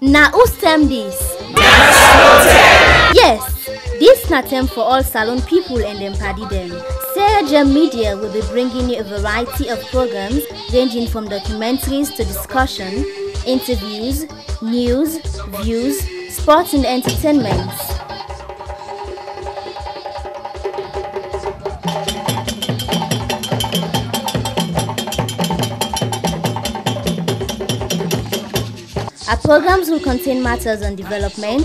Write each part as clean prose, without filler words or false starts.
Na who stem this? Yes, this na tem for all Salone people and them party them. Jenneh Media will be bringing you a variety of programs ranging from documentaries to discussion, interviews, news, views, sports and entertainment. Our programs will contain matters on development,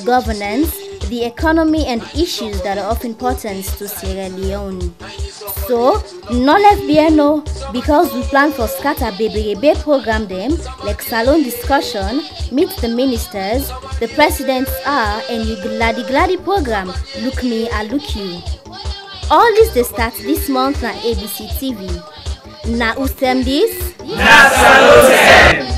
governance, the economy and issues that are of importance to Sierra Leone. So, no left no, because we plan for scatter baby program them like salon discussion, meet the ministers, the presidents are, and you gladi program, look me, I look you. All this they start this month on ABC TV. Na who stem this? Na Salone Tem.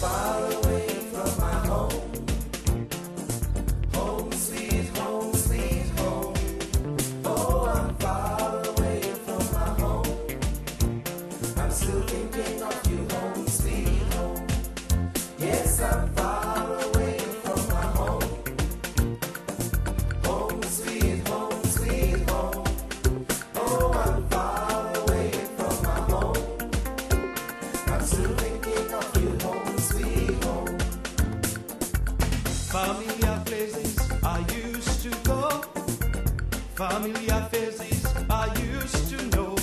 Far away from my home, home sweet home. Oh, I'm far away from my home. I'm still thinking of you, home sweet home. Yes, I'm far away from my home, home sweet home. Oh, I'm far away from my home. I'm still thinking of you, home. Familiar places I used to go, familiar faces I used to know,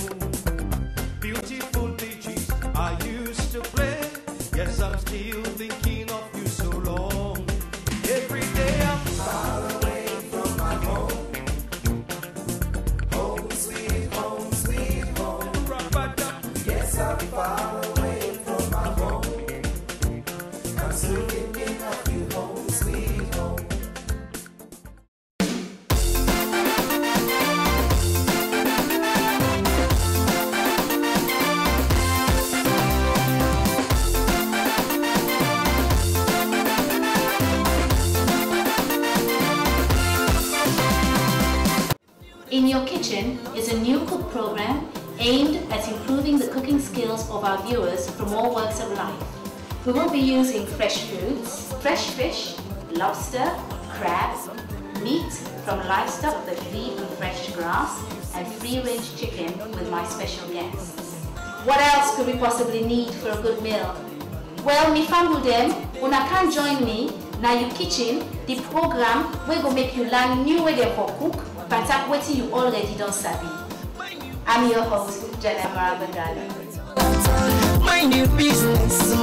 beautiful beaches I used to play. Yes, I'm still thinking of you so long. Every day I'm far away from my home, home sweet home. Yes, I'm far away from my home. I'm still thinking of you, home sweet home. In Your Kitchen is a new cook program aimed at improving the cooking skills of our viewers from all walks of life. We will be using fresh foods, fresh fish, lobster, crabs, meat from livestock that feed on fresh grass, and free-range chicken with my special guests. What else could we possibly need for a good meal? Well, me family them, una can join me na Your Kitchen, the program we go make you learn new way them for cook, but tap waiting you already don't sabi. I'm your host, Jenneh Amara Bangalie. Mind your business,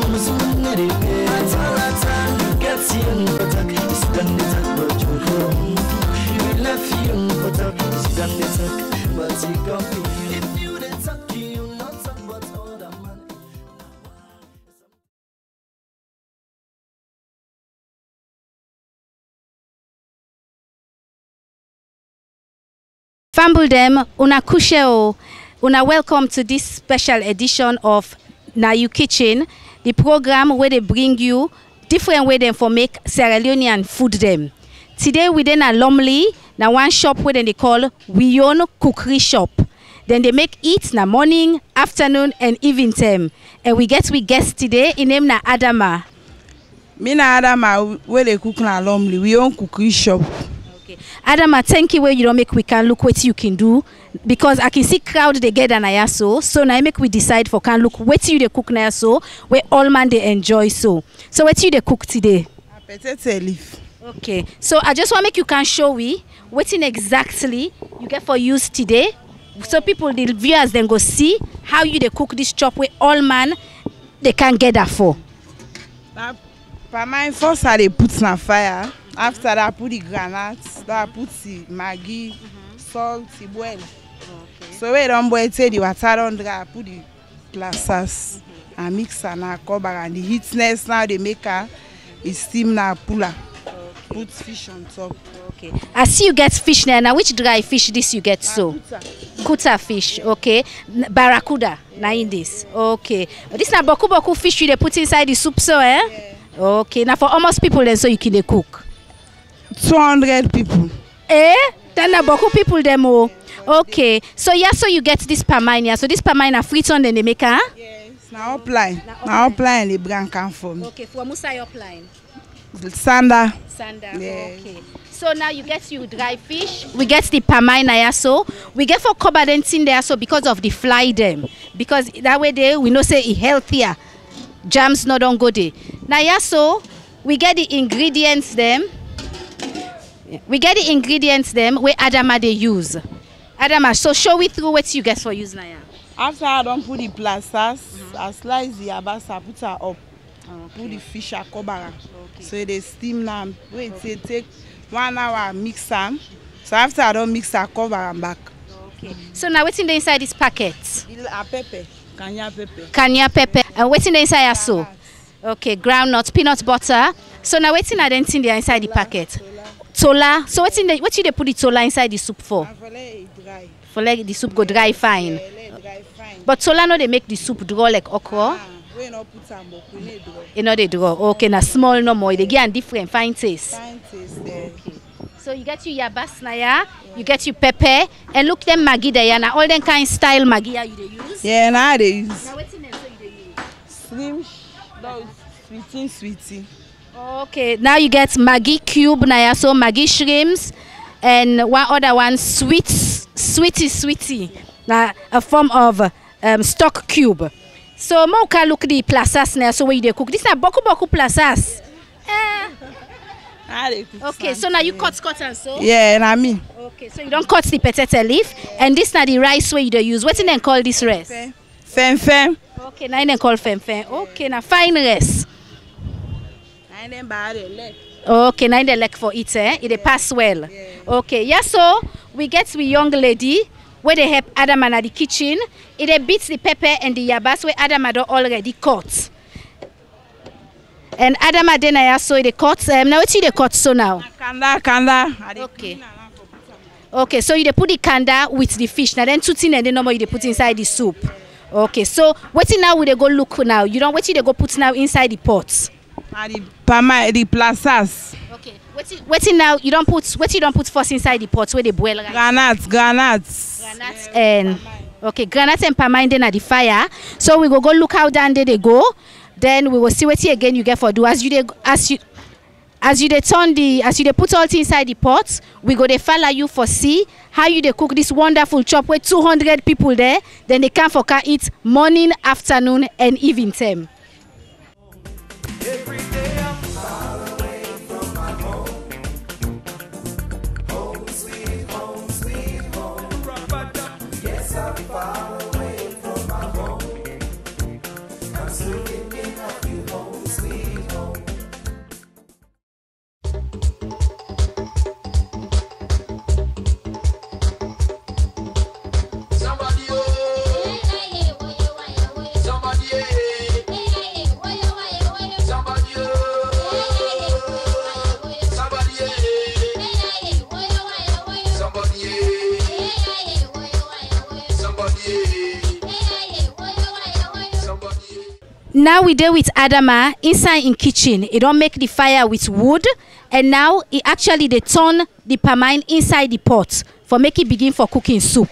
Famble them, una kusheo, una welcome to this special edition of Na Your Kitchen, the program where they bring you different way them for make Sierra Leonean food them. Today we then a Lumley, na one shop where they call We Own Cookery Shop. Then they make it na morning, afternoon and evening time. And we guest today, in name na Adama. Me na Adama where they cook na Lumley. We Own Cookery Shop. Okay. Adama, thank you where you don't make we can look what you can do, because I can see crowd they get an ayaso, so now I make we decide for can look what you they cook now so where all man they enjoy so what you they cook today. Potato leaf. Okay, so I just want to make you can show we what in exactly you get for use today, so people, the viewers, then go see how you they cook this chop where all man they can get that for. For my first I put na fire. After that I put the granates, then I put the maggi, salt, the boil. Okay. So when don't boil the water on dry, I put the glasses and mix and I cover, and the heatness now they make is steam na puller. put fish on top. Okay. I see you get fish now. Which dry fish this you get so? Kuta fish. Okay. Barracuda. Now in this. Okay. This na boku fish you they put inside the soup so eh? Yeah. Okay. Now for almost people then so you can cook. 200 people. Eh? Then na boku people them oh. Okay. So yeah, so you get this pamine here. So this pamine are free on then they make huh? Yes. Now upline. Now upline the brand come from. Okay. For Musa upline. Sanda. Yes. Okay. So now you get you dry fish. We get the pamine here so. We get for cover in there so because of the fly them. Because that way they we know say it healthier. Jams not don't go there. Now yeah so we get the ingredients them. We get the ingredients them where Adama they use. Adama, so show me through what you get for use now. After I don't put the plasters, I slice the abasa, put her up. Put the fish a cover. Okay. So they steam now. Wait, they take 1 hour mix them. So after I don't mix I cover and back. Okay. So now what's in the inside this packet? Pepper. Kanya pepper. Kanya pepper. And what's in the inside so? Okay, groundnut, peanut butter. So now what's in the inside the packet? Tola. So what's in the what you they put the tola inside the soup for? For let it dry. For let the soup go dry fine. Yeah, let it dry fine. But tola no they make the soup draw like okra. We not put some but we need draw. You know they draw. Okay, na small no more. They get a different fine taste. Fine taste there. Okay. So you get your yabas na ya, you get your pepper, and look them Maggi there na all them kind style Maggi you they use. Yeah, now they use. Now what's in them so you they use? Slim, those sweetie. Okay, now you get Maggi cube na ya, so Maggi shrimps, and one other one sweetie, na a form of stock cube. So mo can look the plasas na so where they cook. This na boku plasas. Okay, so now you cut and so? Yeah, and I mean. Okay, so you don't cut the potato leaf, and this now the rice where you do use. What's in then call this rice? Fem. Okay, now then call fem. Okay, now fine rice. Okay, now the leg for it, eh? It pass well. Yeah. Okay, yeah, so we get we young lady where they help Adama at the kitchen. It beats the pepper and the yabas where Adama do already cut. And Adama then I saw the cut. Now what you the cut so now? Kanda. Okay. Okay, so you put the kanda with the fish. Now then two things and then normal you put inside the soup. Okay, so what now we they go look now? You don't what you they go put now inside the pot? The plasters. Okay. What now you don't put first inside the pot where they boil right? Granates and okay, granates and pamine then at the fire. So we go look how down there they go. Then we will see what again you get for do as you put all things inside the pot. We go they follow you for see how you they cook this wonderful chop with 200 people there. Then they come for eat morning, afternoon, and evening time. Every day I'm far away from my home. Home sweet home. Yes, I'm far away from my home. I'm still thinking of you, home sweet home. Somebody Now we deal with Adama inside in kitchen. It don't make the fire with wood, and now it actually they turn the pamine inside the pot for make it begin for cooking soup.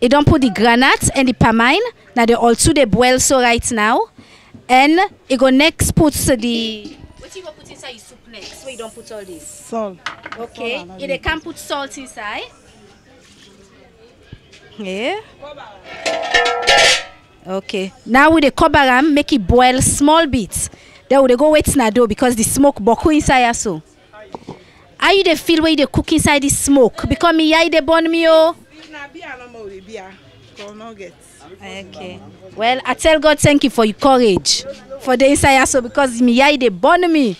It don't put the granite and the pamine. Now they all two they boil so right now, and it go next put the. What you go put inside your soup next? So you don't put all this. Salt. Okay. If they can put salt inside. Yeah. Okay. Now with the cover make it boil small bits. Then we go wait na do because the smoke boku inside also. How you dey feel when you cook inside the smoke? Because me yai dey burn me oh. Okay. Well, I tell God thank you for your courage for the inside also because me yai dey burn me.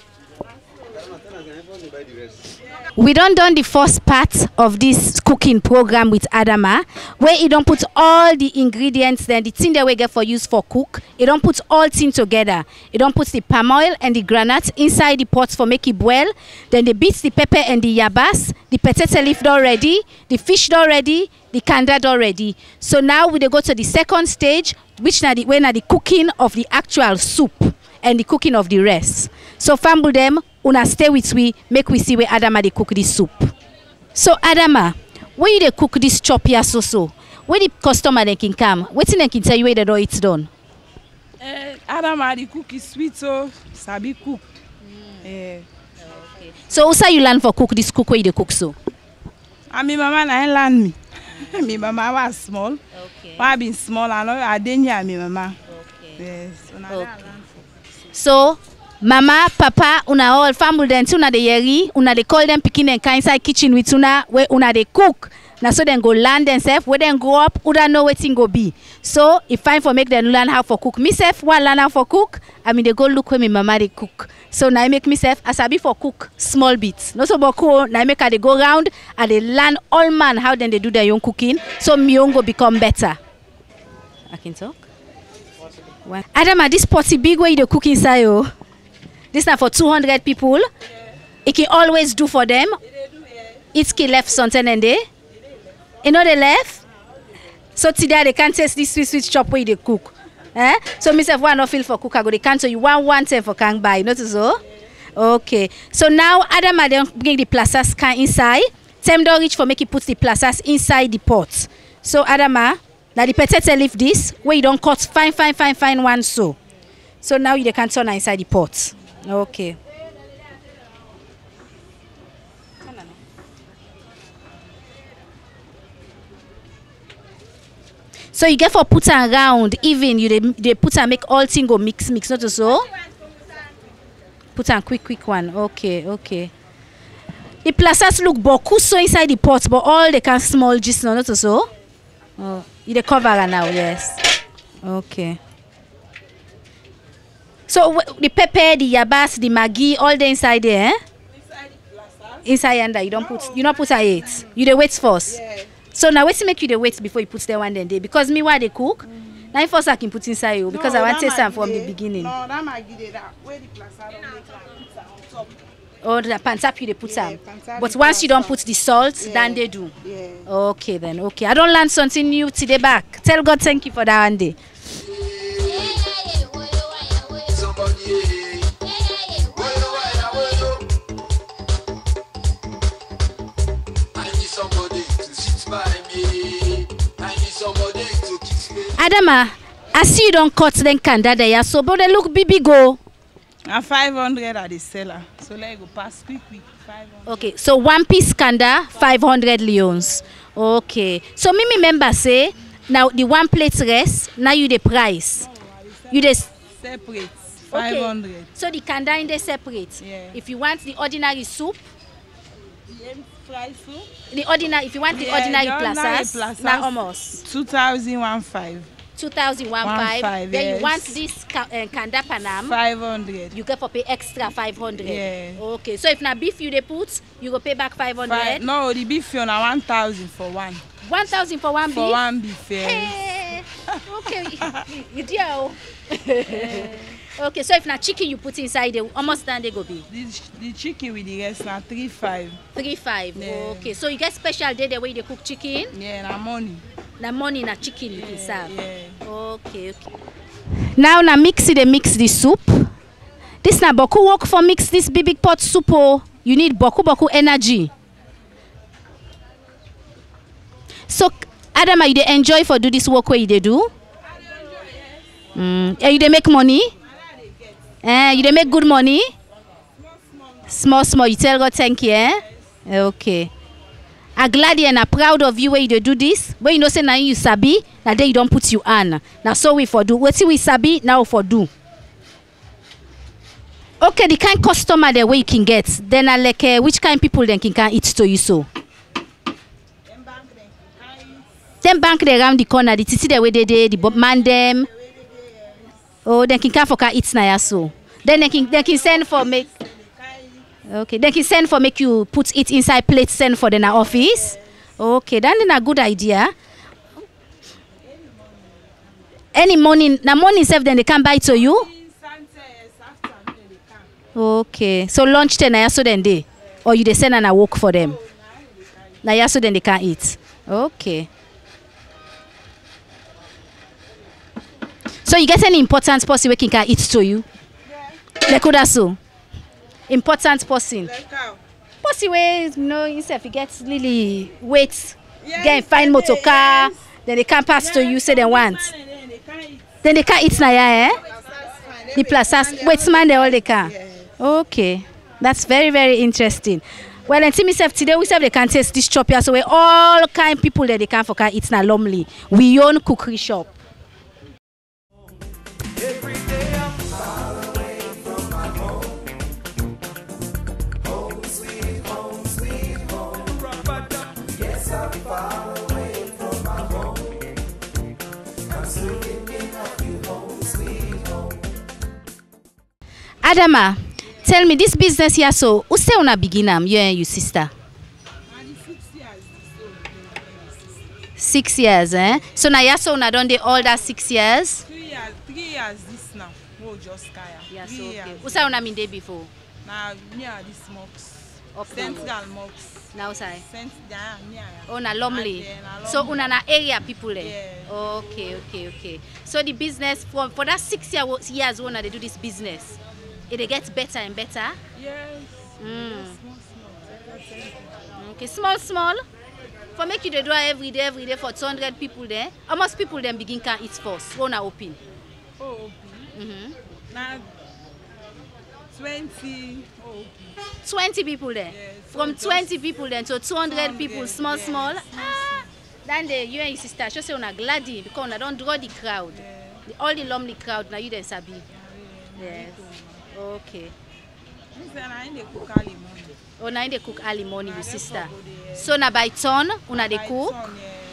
we done the first part of this cooking program with Adama, where he don't put all the ingredients, then the thing that we get for use for cook. He don't put all things together. He don't put the palm oil and the granite inside the pot for make it boil. Then they beat the pepper and the yabas, the potato leaf already, the fish already, the kanda already. So now we go to the second stage, which now the cooking of the actual soup and the cooking of the rest. So family them, una stay with we, make we see where Adama they cook this soup. So Adama, where you they cook this chop here so? Where the customer they can come? What they can tell you where the door it's done? Adama the cook is sweet so sabi cook. Okay. So also you learn for cook this cook where you they cook so? And my mama na learn me. My mama was small. Okay. I been small and I didn't hear my mama. Okay. Yes. Okay. So mama, papa, una all family then una de yeri, una de call them picking and inside kitchen with una where una de cook. Now so then go learn themselves, where then go up, una know what thing go be. So if fine for make them learn how for cook. Myself, what learn how for cook, I mean they go look where my mama they cook. So now I make myself as I be for cook small bits. No so boko, now I make her they go round and they learn all man how then they do their own cooking. So me own go become better. I can talk. Adama, this potty big way you cook inside oh. This now for 200 people. It can always do for them. It's key left something and day. You know they left. So today they can't taste this sweet chop way they cook. So myself one not feel for cook I go they can't so you one time for can buy. Not so. Okay. So now Adama then bring the plastas can inside. Tem don't reach for make you put the plastas inside the pot. So Adama, now the potato leave this where you don't cut fine one so. So now you can turn inside the pot. Okay. So you get for put around even you they put and make all thing go mix not so. Put on quick one. Okay. The plastas look boku so inside the pot, but all they can small just not so. Oh, you cover now, yes. Okay. So the pepper, the yabas, the maggi, all the inside there, eh? Inside the plastas. Inside under you don't put you not put a eight. You the wait first. Yeah. So now wait to make you the wait before you put the one then day because me while they cook, now first I can put inside you because I want to say some from the beginning. No, that maggi there that where the plastas don't make put on top. Oh, the pantap you they put some. Pantap But the once you don't plastas. put the salt, then they do. Yeah. Okay then. Okay. I don't learn something new today back. Tell God thank you for that one day. Adama, I see you don't cut them kanda there, so but they look big go. And 500 at the seller. So let go pass quick. 500. Okay, so one piece kanda, 500 leons. Okay. So me remember say now the one plate rest, now you the price. You the Separate. 500. Okay. So the kanda in the separate. Yeah. If you want the ordinary soup, The fry soup. the ordinary if you want the ordinary plastas, now almost 2015. 2015. Then yes. you want this kanda panam. 500. You get for pay extra 500. Yeah. Okay. So if na beef you they put, you go pay back 500. No, the beef you na 1,000 for one. 1,000 for one beef. For one beef. Yes. Hey. Okay. You deal. Okay. So if na chicken you put inside, they almost done they go be. The chicken with the rest na 3,500. 3,500. Yeah. Okay. So you get special day the way they cook chicken. Yeah, na money. Na money na chicken you can serve. Yeah. Okay. Now na mix the soup. This na boku work for mix this big pot soup. Oh. You need boku energy. So Adama, you dey enjoy for do this work where you dey do? You dey make money? You dey make good money? Small. You tell God thank you, eh? Okay. I'm glad and I'm proud of you where you dey do this. When you know say now you sabi, now then you don't put you on. Now so we for do. What we sabi now for do. Okay, the kind customer there where you can get. Then I like which kind people then can eat to you so. Them bank they around the corner, the titi the way they the man them. Oh, then can for eat na ya so. Then they can send for make. Okay, then he send for make you put it inside plate, send for the office. Okay, then a good idea. Any morning, na morning self then they can buy to you. Okay, so lunch then na so then they, or you they send and I work for them. Na so then they can eat. Okay. So you get any important person we can eat to you? Like that so. Important person. Person way yourself you get really weight, get fine motor car, then they can't pass to you say they want. Then they can't eat na eh? The plus wait man they all they can. Okay. That's very, very interesting. Well, and see myself today we say they can taste this shop here, so we all kind people that they can for eat na Lumley. We own cookery shop. Every day I'm far away from my home. Home sweet home. Yes, I'm far away from my home. I'm still thinking of you, home sweet home. Adama, tell me this business here, so who say una begin you and your sister? 6 years, eh? So now yeah, so una done the all that 6 years? 3 years this now. Oh, just kaya. Yeah, so okay. Who say una mean day before? Now near this mocks. Central mocks. Now say. Near. Oh, na Lumley. So una na area people there. Yeah. Okay. So the business for that 6 years when they do this business, it gets better and better. Yes. Okay, small. For make you the do every day for 200 people there. Almost people then begin can eat first. Wanna open. Oh, open. Now 20. Oh, open. 20 people there. Yes. From 20 people then to 200 people, small. Yes. Then you and your sister just say una glady because I don't draw the crowd. Yeah. All the Lumley crowd now you then sabi. Yes. Okay. Oh, now they cook early morning, your sister. So now by turn, una they cook.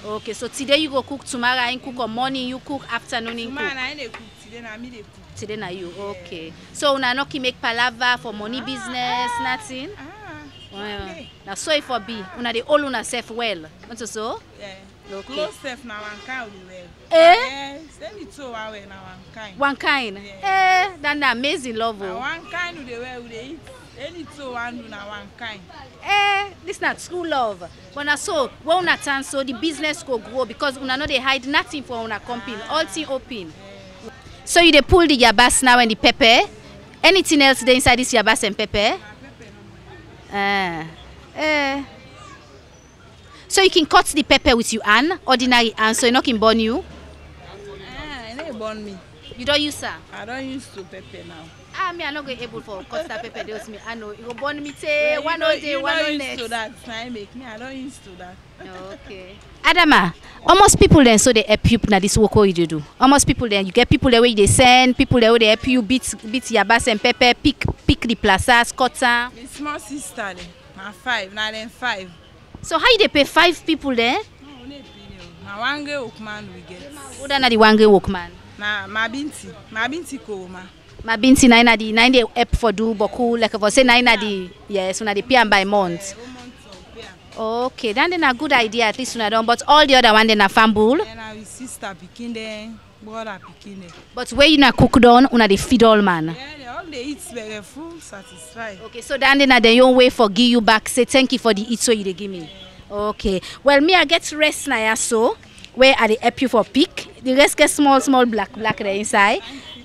Okay, so today you go cook, tomorrow I cook, or morning you cook, afternoon you cook. Today na you. Okay. So una no ki make palava for money business, nothing. Now so if for be, una they all una self well. Want to so? Yeah. Okay. Close self na one kind well. Eh? Send it to our way na one kind. One kind. Yeah. That's amazing love. One kind we dey eat. Any two one do na one kind. This not true love. But na so when una turn so the business go grow because una no they hide nothing for una company. All thing open. So you dey pull the yabas now and the pepper. Anything else there inside this yabas and pepper? So you can cut the pepper with your hand, ordinary hand, so you not can burn you. It don't burn me. You don't use her? I don't use to pepper now. Me I'm not going able for cut that pepper. Those me I know it will burn me say one all day, one all next. To that, I make me. I don't use to that. Okay. Adama, almost people then so they help you na this work what you do. Almost people then you get people there where they send, people there where they help you beat yabas and pepper, pick the plazas, cut them. My small sister there, na 5, na them 5. So how you they pay 5 people there? No, no pay. Na one girl workman we get. Who na the one girl workman? Na my binti ko ma. My binti na the help for do boku like for say na the yes una the pay am by month. Okay, then a good idea at least una done, but all the other one then a fumble. Then our sister picking them, brother picking them. But where you na cook down, una the feed all man. Yeah, they all they eat very full, satisfied. Okay, so then the your way for give you back, say thank you for the eat so you they give me. Okay, well me I get rest na so where I they help you for pick. The rest get small black there inside.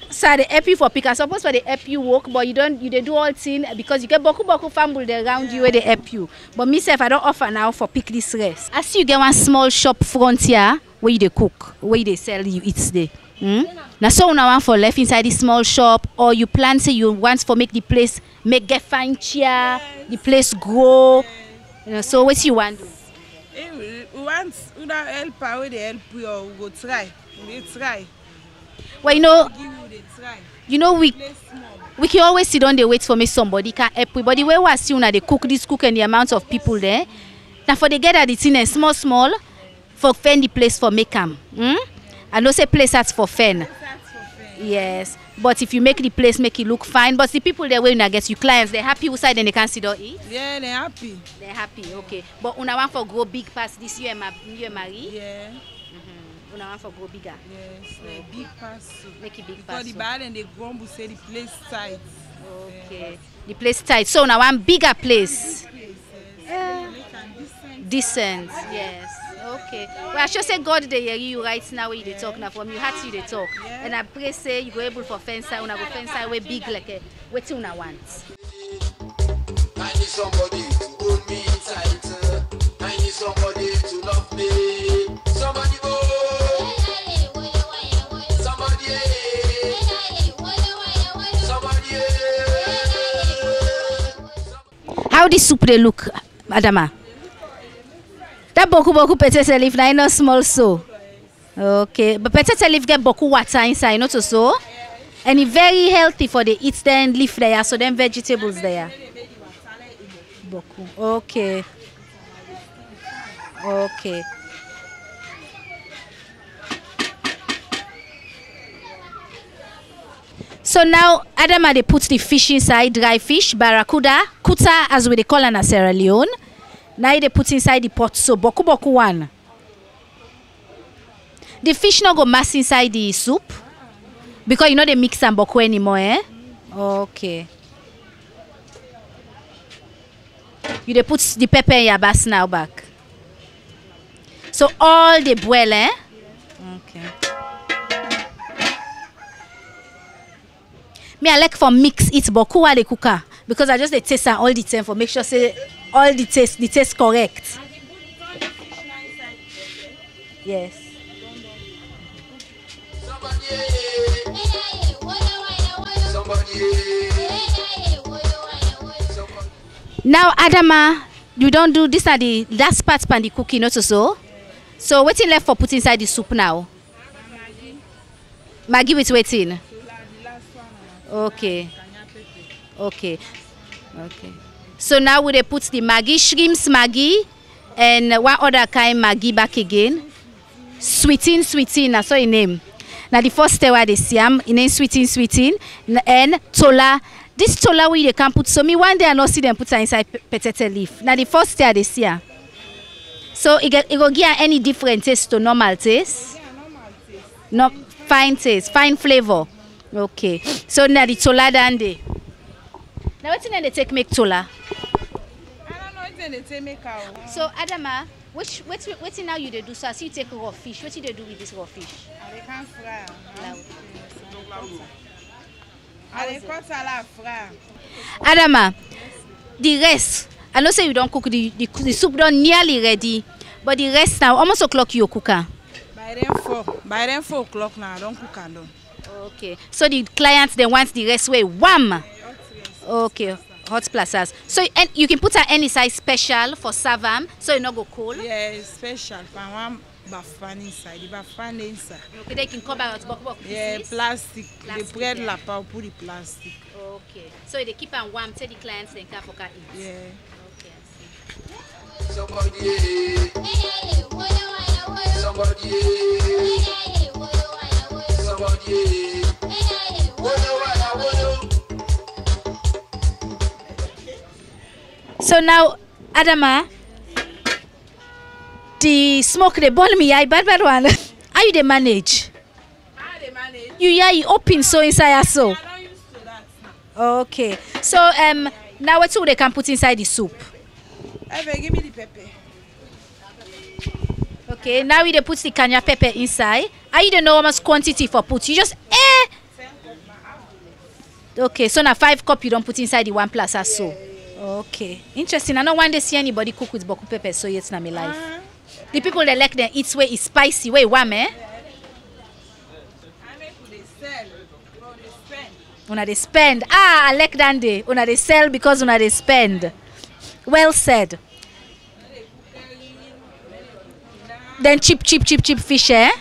So they help you for pick. I suppose for they help you work, but they do all thing because you get boku family around you where they help you. But myself I don't offer now for pick this rest. I see you get one small shop front here where you they cook, where they sell you eat there. Now so una want for left inside this small shop, or you plan say you want for make the place get fine chair, the place grow. You know, so what you want do? We want help where they help you or we go try. We try. Well, you know we can always sit down and wait for me somebody can help we. But the way we see una they cook and the amount of people there, now for they get at the thing and small for fend the place for make them. I know say place that's for fen. Yes. But if you make the place, make it look fine. But the people there, when I guess you clients, they're happy outside and they can sit or eat. Yeah, they're happy. They're happy, okay. But una want for grow big past this year, you marry? Yeah. Una want for grow bigger. Yes, a big pass. Make it big because pass. the bad and they grumble say the place tight. Okay. Yeah. The place tight. So now one bigger place. Decent. Yes. Okay. Well, I should say God they hear you right now when you talk now from you heart you they talk. Yeah. And I pray say you go able for fence una go fence way big like a what una want. I need somebody to hold me tight. I need somebody to love me. Somebody go. Somebody. Somebody. How the soup they look, Adama? That boku potato leaf na no small so. Okay, but potato leaf get boku water inside, not so. And it's very healthy for the eat then leaf there, so then vegetables there. Boku. Okay. Okay. So now Adama they put the fish inside, dry fish, barracuda, kuta as we they call in Sierra Leone. Now they put inside the pot, so boku one. The fish not go mass inside the soup because you know they mix and boku anymore, eh? Okay. You they put the pepper in your bass now back. So all the boil, eh? Okay. Me I like for mix it boku while they cook because I just they taste all the time for make sure say all the taste correct. Yes. Now Adama, you don't do this are the last part pan the cooking also so. So waiting left for put inside the soup now. Maggi with waiting. Okay. Okay. Okay. So now we put the Maggi, shrimps Maggi, and one other kind Maggi back again. Sweetin, that's what your name. Now the first step they see in name sweetin, and tola. This tola we they can put so me one day I not see them put inside potato leaf. Now the first step they see. So it will give any different taste to normal taste. Yeah, normal taste. No fine taste, fine flavor. Okay. So now the tola done there. Now what's in they take make tola? I don't know what they take make out. So Adama, what's now you they do? So I see you take raw fish. What do they do with this raw fish? They can fry. Yes. They cut a fry. Adama, the rest. I know say you don't cook the soup done nearly ready, but the rest now almost o'clock you cook. By then 4 o'clock now I don't cook alone. Okay. So the clients they want the rest way wham. Okay. Hot plazas. So and you can put any size special for savam, so it not go cold. Yeah, it's special. One bafan inside. The bafan inside. Okay, they can cover it box. Yeah, plastic. The bread lapa put the plastic. Okay. So they keep on warm. Tell the clients they can eat. Yeah. Okay, I see. Somebody. So now, Adama, the smoke they burn me, bad one. How you they manage? How they manage? You open so inside so. I'm not used to that now. Okay. So now what they can put inside the soup? Hey, give me the pepper. Okay, now we they put the kanya pepper inside. How you don't know how much quantity for put? You just Okay, so now 5 cup you don't put inside the 1 plus or so. Okay, interesting. I don't want to see anybody cook with boku pepper so yet in my life. The people that like them eat way is spicy, way warm, eh? Una they spend. I like that day. Una they sell because una they spend. Well said. Then cheap fish, eh?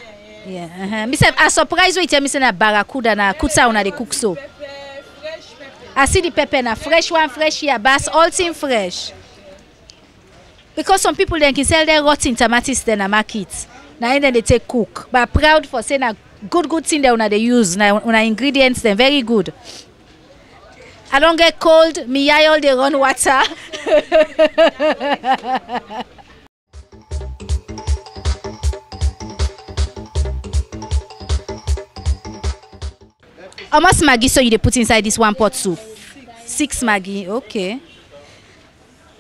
Yeah. Me say I surprise you tell me say na barracuda na kuta una they cook so. I see the pepper na fresh one, fresh here, bass, all thing fresh. Because some people then can sell their rotten tomatoes then a market. Now then they take cook. But proud for saying na good thing that una they use. Now una ingredients them very good. I don't get cold. Me eye all they run water. How much Maggi so you they put inside this one pot soup? 6 Maggi, okay.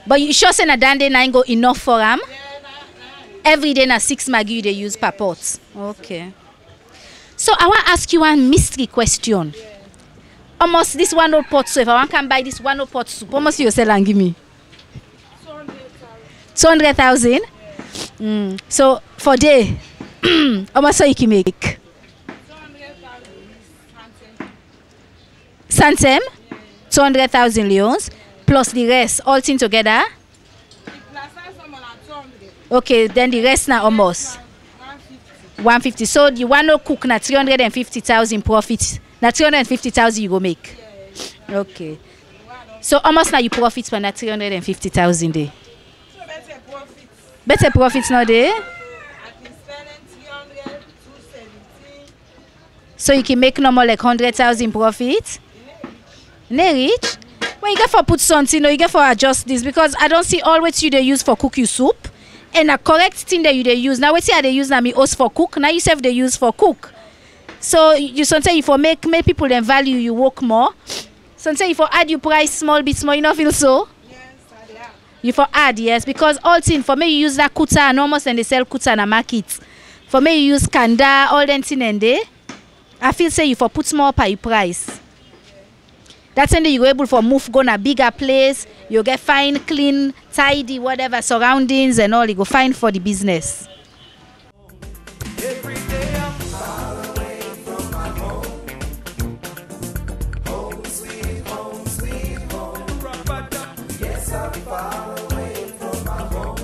But you sure say na dan day na go enough for them? Every day na 6 Maggi you they use per pot. Okay. So I want to ask you one mystery question. Almost this one old pot soup. If I want can buy this one old pot soup, how much you sell and give me? 200,000. So for day, how much so you can make? Santem, 200,000 leons plus the rest, all thing together. Okay, then the rest now almost 150. So you want to cook na 350,000 profit. Na 350,000 you go make. Okay. So almost now you profit for that 350,000 day. Better profits now there. So you can make no more like 100,000 profit. Ne rich? Well, you get for put something, you get for adjust this because I don't see all what you they use for cook your soup and a correct thing that you they use. Now what see they use now me host for cook. Now you self they use for cook. So you sometimes if you make people then value you work more. Sometimes if you add your price small bit more, you not feel so? Yes, you for add, yes, because all thing for me you use that kuta and almost and they sell kuta in a market. For me you use kanda, all them thing and they. I feel say you for put more per your price. That's when you go able for move go a bigger place, you get fine, clean, tidy, whatever surroundings and all you go find for the business. Every day I'm far away from my home. Home sweet home. Yes, I'm far away from my home.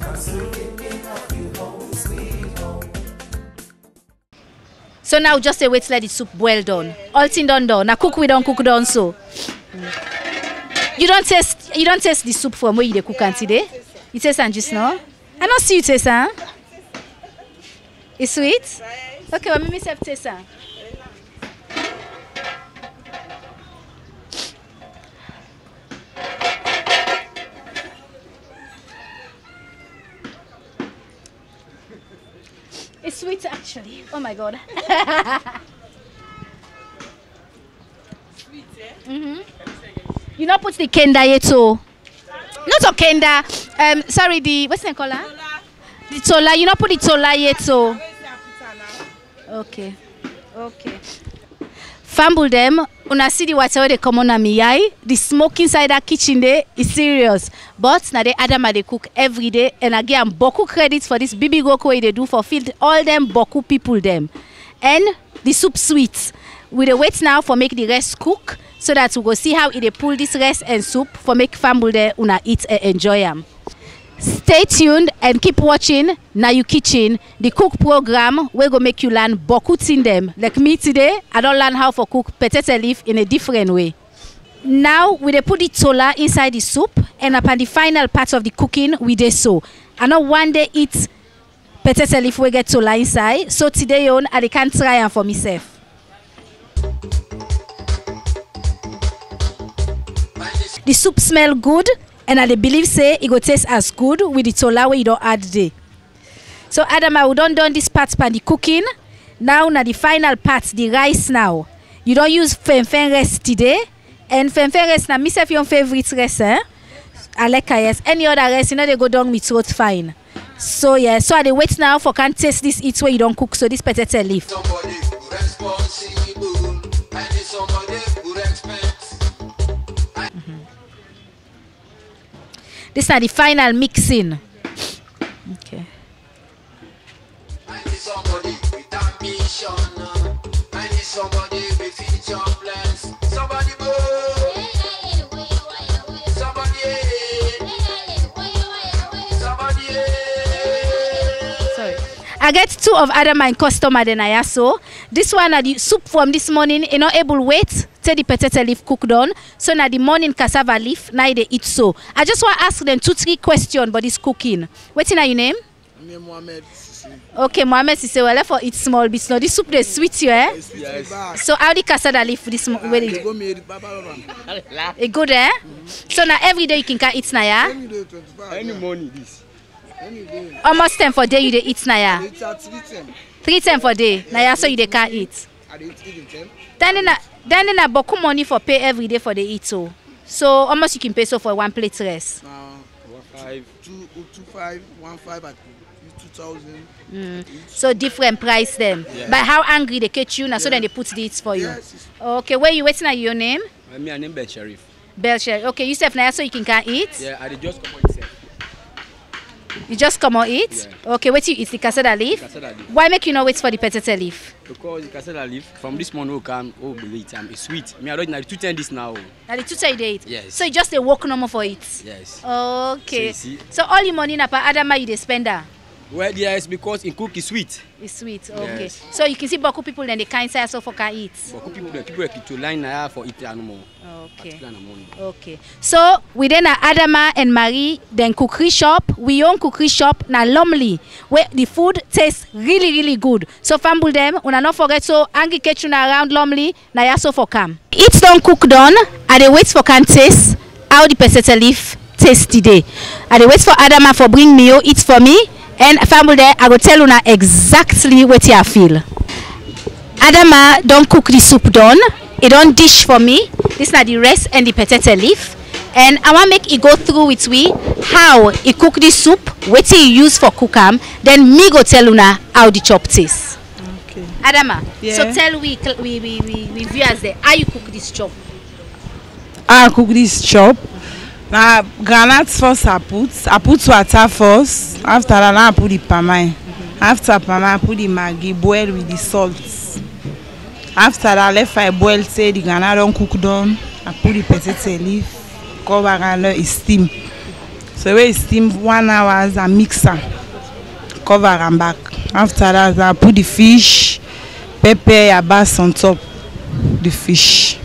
I'm still thinking of you, home sweet home. So now just wait till let the soup boil down. All thing done. Now cook we don't cook down so. You don't taste the soup from where you dey cook and today? You taste and just now? I don't see you taste, huh? It's sweet? Okay, well, me self taste, huh? It's sweet actually. Oh my god. Sweet, eh? You not put the kenda yet, so. Not a kenda. Sorry, the what's the name called? The tola. You not put the tola yet, so. Okay. Okay. Fumble them. Una see the water where they come on me eye. The smoke inside that kitchen there is serious. But now the Adama they cook every day. And again, boku credits for this bibi goko way they do for field all them boku people them. And the soup sweet. We the wait now for make the rest cook so that we go see how they pull this rest and soup for make family there una eat and enjoy them. Stay tuned and keep watching Na You Kitchen, the cook program where go make you learn boku in them. Like me today, I don't learn how to cook potato leaf in a different way. Now we dey put the tola inside the soup and upon the final part of the cooking we dey so. I know one day eat potato leaf we get tola inside. So today on I can't try am for myself. The soup smell good. And I believe say it go taste as good with the tola where you don't add there. So Adama, we don't done this part for the cooking. Now the final part, the rice now. You don't use fen rest today. And fen rest now, myself your favorite rest, eh? I like yes. Any other rest, you know they go down with throat fine. So yeah, so I wait now for can taste this eat where you don't cook, so this potato leaf. Somebody responsible. I need somebody who respects. This is the final mixing. Okay. I need somebody with ambition. I need somebody with future plans. Somebody move. Somebody. Sorry. I get 2 of Adama in customer then I so. This one are the soup from this morning, you know able wait till the potato leaf cook down. So now the morning cassava leaf, now they eat so. I just want to ask them 2-3 questions about this cooking. What's in your name? My name Mohammed. Okay, Mohammed Sisse, well, for eat small bits. No, this soup is sweet, you, eh? Yes. So how the cassava leaf for this way? It good, eh? So now every day you can eat na ya? Any money this. Almost 10 for day you dey eat na ya? It's at 3 3 times for day. Na ya so you dey can eat. I dey eat them. Then na boku money for pay every day for the eat so. So almost you can pay so for one plate rest. 2,500, 1,500 at 2,000. So different price them. Yeah. But how angry they catch you now so then they put the eats for you. Yes. Okay, where you waiting at your name? My name is Sheriff. Belcher. Okay, you said now so you can eat? Yeah, I just come on itself. You just come and eat? Yeah. Okay, wait you eat the cassava leaf? Cassava leaf. Why make you not wait for the potato leaf? Because the cassava leaf from this morning will come believe it's sweet. Me I don't know 210 this now. Now the two say they eat? Yes. So you just a work no more for it? Yes. Okay. So you see? So all your money na pa Adama you dey spend that? Well, yes, because in cook is sweet. It's sweet, okay. Yes. So you can see Boku people then they can't say so for can eat. But people to line now for eat animal. Okay. Morning. Okay. So we then Adama and Marie then cookery shop. We own cookery shop na Lumley where the food tastes really good. So famble them, una not forget so angi ketchuna around Lumley na ya so for come. It's done cook done. I dey wait for can taste how the peseta leaf taste today. I dey wait for Adama for bring me eat for me. And family there, I go tell you now exactly what you feel. Adama don't cook the soup done. It don't dish for me. This is the rest and the potato leaf. And I want make it go through with we how he cook the soup, what he use for cook am. Then me go tell you now how the chop tastes. Okay. Adama, Yeah. so tell we viewers there how you cook this chop. I cook this chop. Now granates first I put water first. After that I put the pamai. After pamai I put the maggi boil with the salt. After that if I boil say the granite don't cook done, I put the potato leaf, cover and let it steam. So when it steam 1 hour I mix am, cover and back. After that I put the fish, pepper, yabas on top the fish.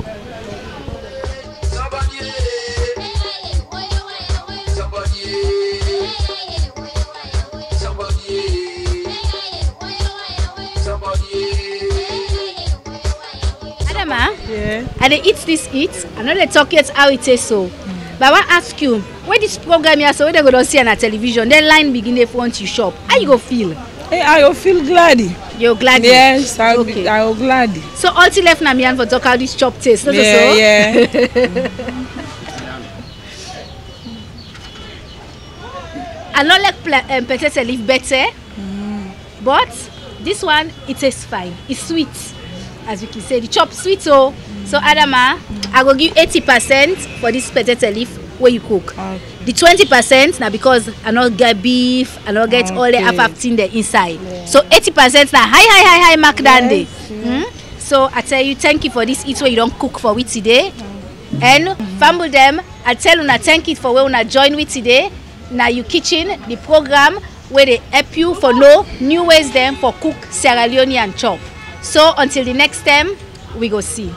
Yeah. And they eat this I know they talk yet how it tastes so. But I want to ask you, when this program here, so when they go to see on a television, then line begin they front you shop. How you go feel? Hey, I will feel glad. You're glad? Yes, I will okay. glad. So all you left na me and for talk how this chop tastes, not so? Yeah. I not like potato leaf better, but this one it tastes fine. It's sweet, as you can say. The chop sweet so. So Adama, I go give 80% for this potato leaf where you cook. Okay. The 20% now because I not get beef, I not get all the half thing there inside. Yeah. So 80% now high mark than day. So I tell you thank you for this eat where you don't cook for we today. And family them, I tell you thank you for where you join with today. Now you kitchen the program where they help you for know new ways them for cook Sierra Leone and chop. So until the next time we go see.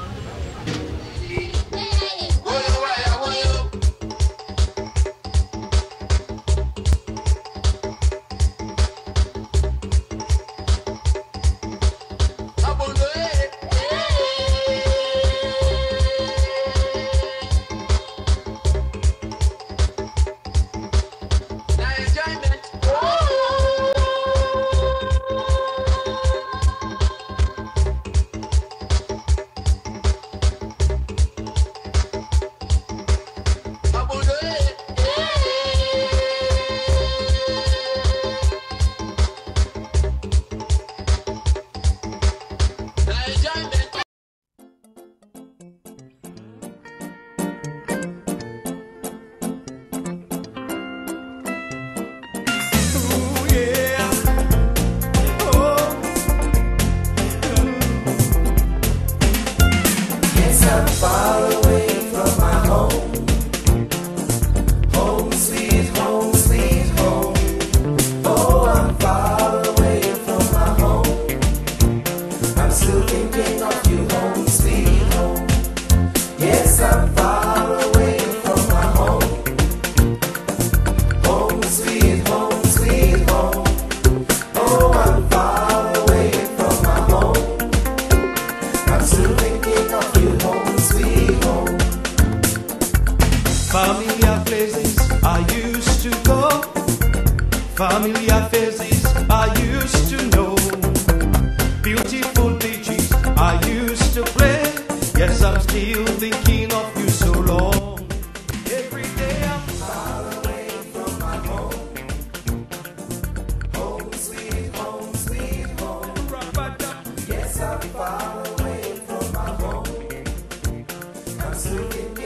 Oh, Familiar faces I used to know. Beautiful beaches I used to play. Yes, I'm still thinking of you so long. Every day I'm far away from my home. Home sweet home, sweet home. Yes, I'm far away from my home. I'm still thinking